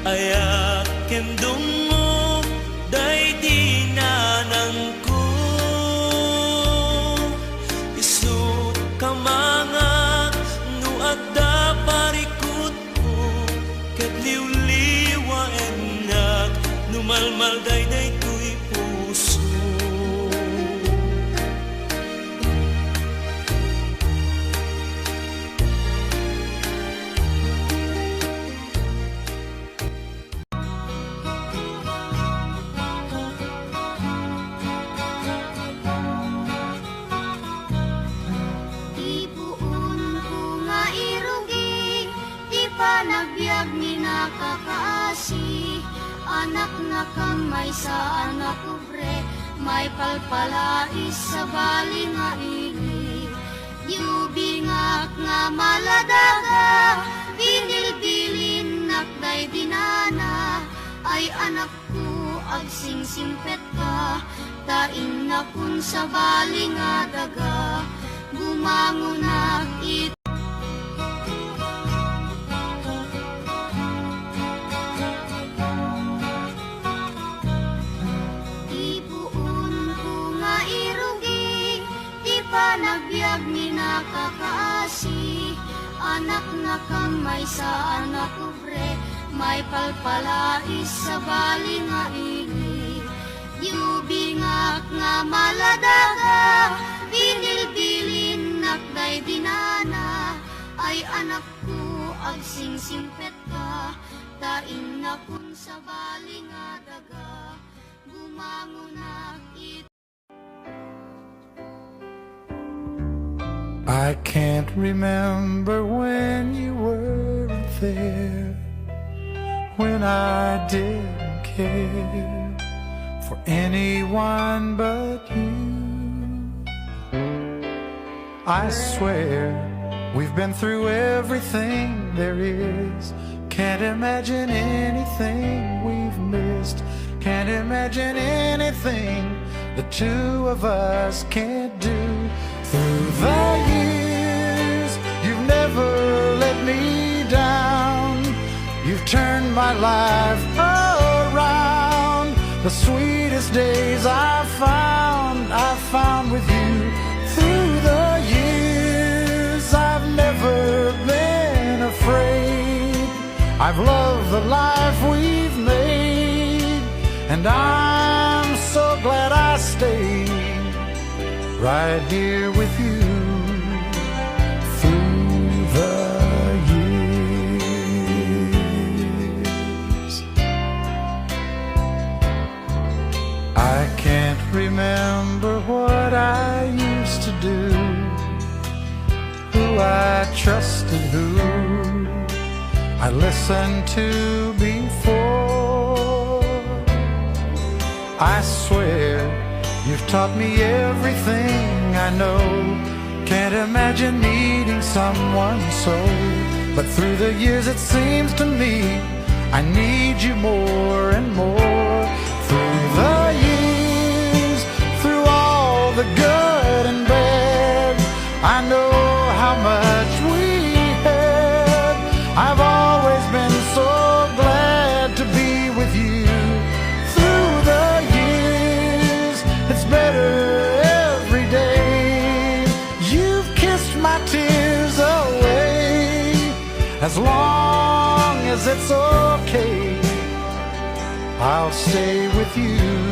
ayak kendungmo day dinanan ko isut kamanga no adda parikot ko ket liwliwa enak numalmal day tuy puso. Nagbiag ni nakakaasi, anak na kamay sa anak kubre, may palpalais sa bali nga ili. Yubingak nga maladaga, binilbilin nakday dinana, ay anak ko agsingsingpet ka, tain na kun sa bali nga daga, bumangunak ito. Nagbiag ni nakakaasi, anak na kamay sa anak kubre, may palpalais sa bali nga ili. Yubingak nga maladaga, binilbilin nakday dinana, ay anak ko agsingsingpet ka, tain na kun sa bali nga daga, bumangunak ito. I can't remember when you weren't there, when I didn't care for anyone but you. I swear we've been through everything there is. Can't imagine anything we've missed. Can't imagine anything the two of us can't do. Through the years, you've never let me down. You've turned my life around. The sweetest days I've found with you. Through the years, I've never been afraid. I've loved the life we've made, and I'm so glad I stayed right here with you through the years. I can't remember what I used to do, who I trusted, who I listened to before. I swear you've taught me everything I know. Can't imagine needing someone so. But through the years it seems to me I need you more and more. Through the years, through all the good and bad, I know how much we had. I've always been so glad to be with you. Better every day. You've kissed my tears away. As long as it's okay, I'll stay with you.